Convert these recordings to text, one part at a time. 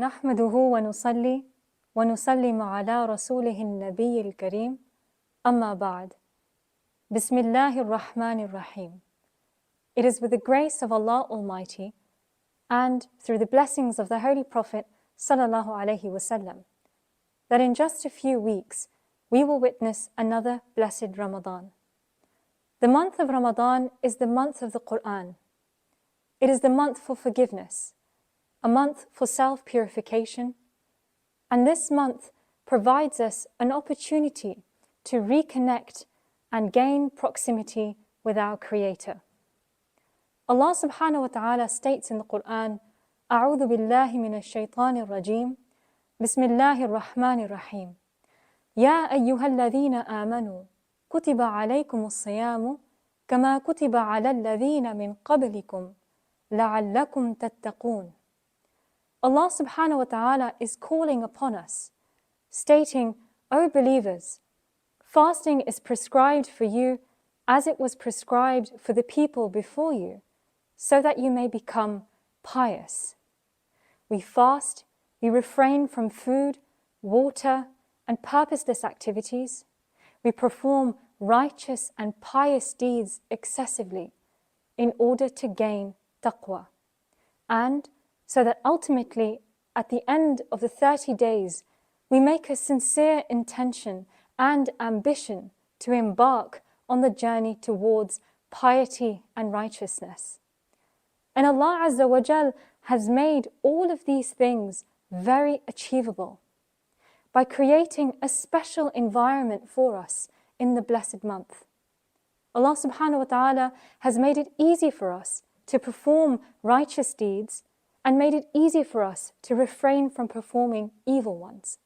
نحمده ونصلي ونسلم على رسوله النبي الكريم أما بعد بسم الله الرحمن الرحيم. It is with the grace of Allah Almighty and through the blessings of the Holy Prophet sallallahu alaihi wasallam that in just a few weeks we will witness another blessed Ramadan. The month of Ramadan is the month of the Quran. It is the month for forgiveness, a month for self-purification, and this month provides us an opportunity to reconnect and gain proximity with our Creator. Allah subhanahu wa ta'ala states in the Quran, أعوذ بالله من الشيطان الرجيم بسم الله الرحمن الرحيم يا أيها الذين آمنوا كتب عليكم الصيام كما كتب على الذين من قبلكم لعلكم تتقون. Allah subhanahu wa ta'ala is calling upon us, stating, O believers, fasting is prescribed for you as it was prescribed for the people before you, so that you may become pious. We fast, we refrain from food, water, and purposeless activities. We perform righteous and pious deeds excessively in order to gain taqwa, and so that ultimately, at the end of the 30 days, we make a sincere intention and ambition to embark on the journey towards piety and righteousness. And Allah Azza wa Jal has made all of these things very achievable by creating a special environment for us in the blessed month. Allah subhanahu wa ta'ala has made it easy for us to perform righteous deeds and made it easy for us to refrain from performing evil ones.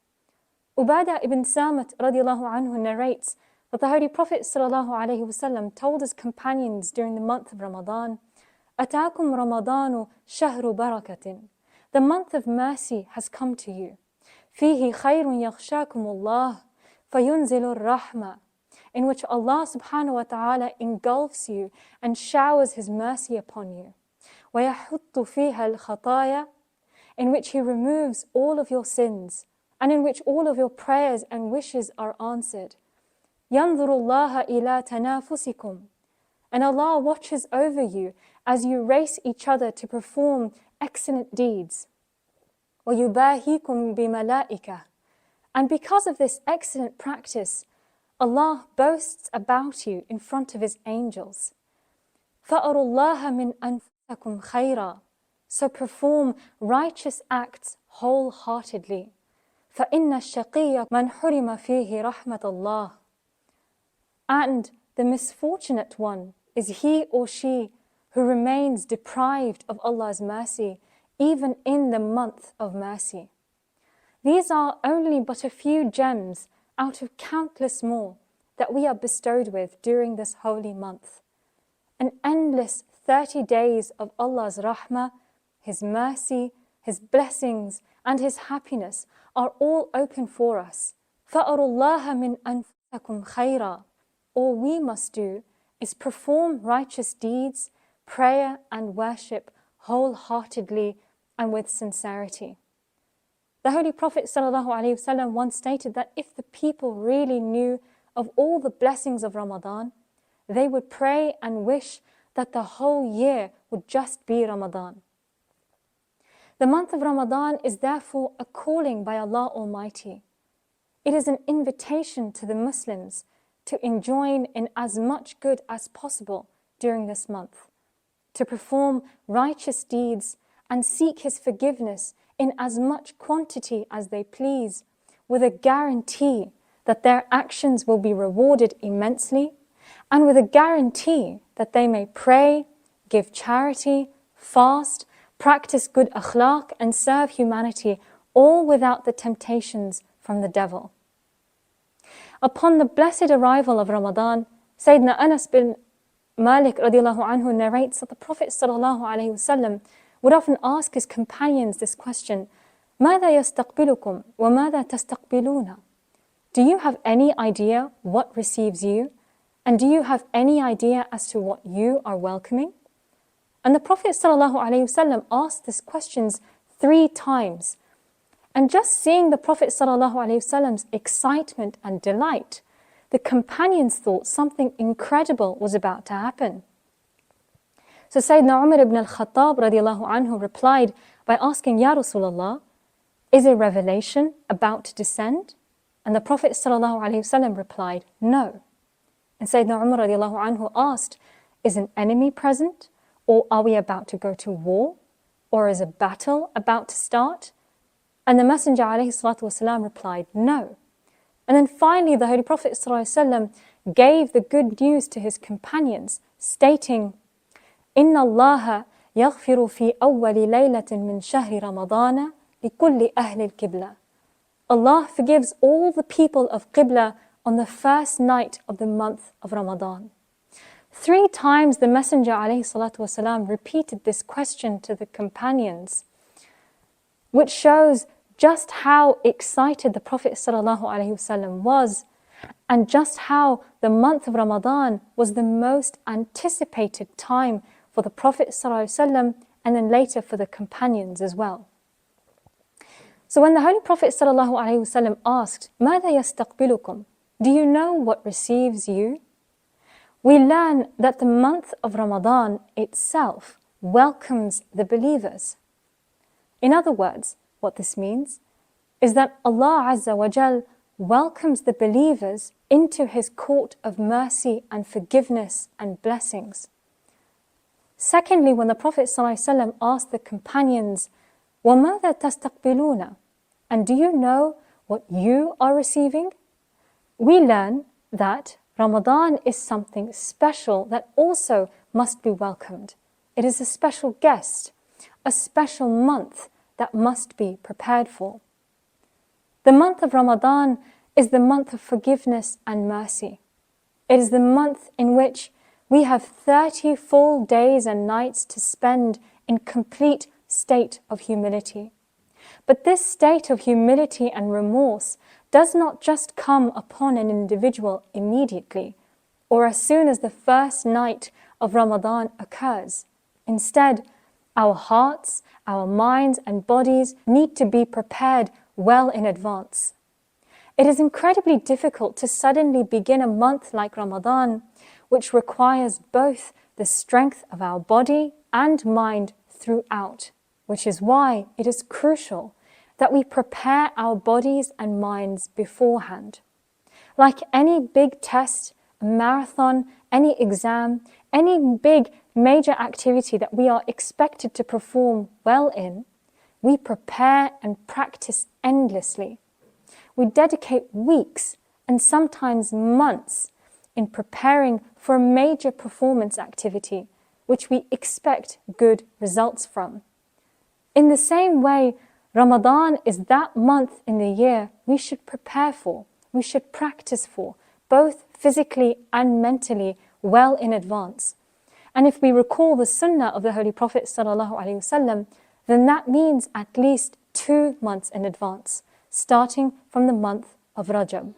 Ubadah ibn Samit radiallahu anhu narrates that the Holy Prophet sallallahu alaihi wasallam told his companions during the month of Ramadan, أتاكم رمضان شهر بركة. The month of mercy has come to you. فيه خير يغشاكم الله فينزل الرحمة. In which Allah subhanahu wa ta'ala engulfs you and showers His mercy upon you. وَيَحُطُّ فِيهَا الْخَطَايَا. In which He removes all of your sins and in which all of your prayers and wishes are answered. يَنْظُرُ اللَّهَ إِلَى تَنَافُسِكُمْ. And Allah watches over you as you race each other to perform excellent deeds. وَيُبَاهِيكُمْ بِمَلَائِكَةٍ. And because of this excellent practice, Allah boasts about you in front of His angels. فَأَرُوا اللَّهَ مِنْ أَنفُسَكُمْ خَيْرًا. So perform righteous acts wholeheartedly. فَإِنَّ الشَّقِيَّ مَنْ حُرِمَ فِيهِ رَحْمَةَ اللَّهِ. And the misfortunate one is he or she who remains deprived of Allah's mercy even in the month of mercy. These are only but a few gems out of countless more that we are bestowed with during this holy month. An endless 30 days of Allah's rahmah, His mercy, His blessings, and His happiness are all open for us. فَأَرُوا اللَّهَ مِنْ أَنفُسَكُمْ خَيْرًا. All we must do is perform righteous deeds, prayer and worship wholeheartedly and with sincerity. The Holy Prophet ﷺ once stated that if the people really knew of all the blessings of Ramadan, they would pray and wish that the whole year would just be Ramadan. The month of Ramadan is therefore a calling by Allah Almighty. It is an invitation to the Muslims to enjoin in as much good as possible during this month, to perform righteous deeds and seek His forgiveness in as much quantity as they please, with a guarantee that their actions will be rewarded immensely, and with a guarantee that they may pray, give charity, fast, practice good akhlaq, and serve humanity, all without the temptations from the devil. Upon the blessed arrival of Ramadan, Sayyidina Anas bin Malik radiallahu anhu narrates that the Prophet sallallahu alaihi wasallam would often ask his companions this question, ماذا يستقبلكم وماذا تستقبلون? Do you have any idea what receives you? And do you have any idea as to what you are welcoming? And the Prophet ﷺ asked these questions 3 times, And just seeing the Prophet ﷺ's excitement and delight, the companions thought something incredible was about to happen. So Sayyidina Umar ibn al-Khattab radiallahu anhu replied by asking, Ya Rasulullah, is a revelation about to descend? And the Prophet ﷺ replied, no. And Sayyidina Umar radiallahu anhu asked, is an enemy present? Or are we about to go to war? Or is a battle about to start? And the Messenger ﷺ replied, no. And then finally the Holy Prophet ﷺ gave the good news to his companions, stating, إِنَّ اللَّهَ يَغْفِرُ فِي أَوَّلِ لَيْلَةٍ مِّن شَهْرِ رَمَضَانَ لِكُلِّ أَهْلِ الْقِبْلَةِ. Allah forgives all the people of Qibla on the first night of the month of Ramadan. 3 times the Messenger ﷺ repeated this question to the companions, which shows just how excited the Prophet ﷺ was, and just how the month of Ramadan was the most anticipated time for the Prophet ﷺ and then later for the companions as well. So when the Holy Prophet ﷺ asked, ماذا يستقبلكم? Do you know what receives you? We learn that the month of Ramadan itself welcomes the believers. In other words, what this means is that Allah Azza wa Jal welcomes the believers into His court of mercy and forgiveness and blessings. Secondly, when the Prophet ﷺ asked the companions, وَمَاذَا تَسْتَقْبِلُونَ? And do you know what you are receiving? We learn that Ramadan is something special that also must be welcomed. It is a special guest, a special month that must be prepared for. The month of Ramadan is the month of forgiveness and mercy. It is the month in which we have 30 full days and nights to spend in complete state of humility. But this state of humility and remorse does not just come upon an individual immediately or as soon as the first night of Ramadan occurs. Instead, our hearts, our minds and bodies need to be prepared well in advance. It is incredibly difficult to suddenly begin a month like Ramadan, which requires both the strength of our body and mind throughout, which is why it is crucial that we prepare our bodies and minds beforehand. Like any big test, a marathon, any exam, any big major activity that we are expected to perform well in, we prepare and practice endlessly. We dedicate weeks and sometimes months in preparing for a major performance activity, which we expect good results from. In the same way, Ramadan is that month in the year we should prepare for, we should practice for, both physically and mentally, well in advance. And if we recall the sunnah of the Holy Prophet ﷺ, then that means at least 2 months in advance, starting from the month of Rajab.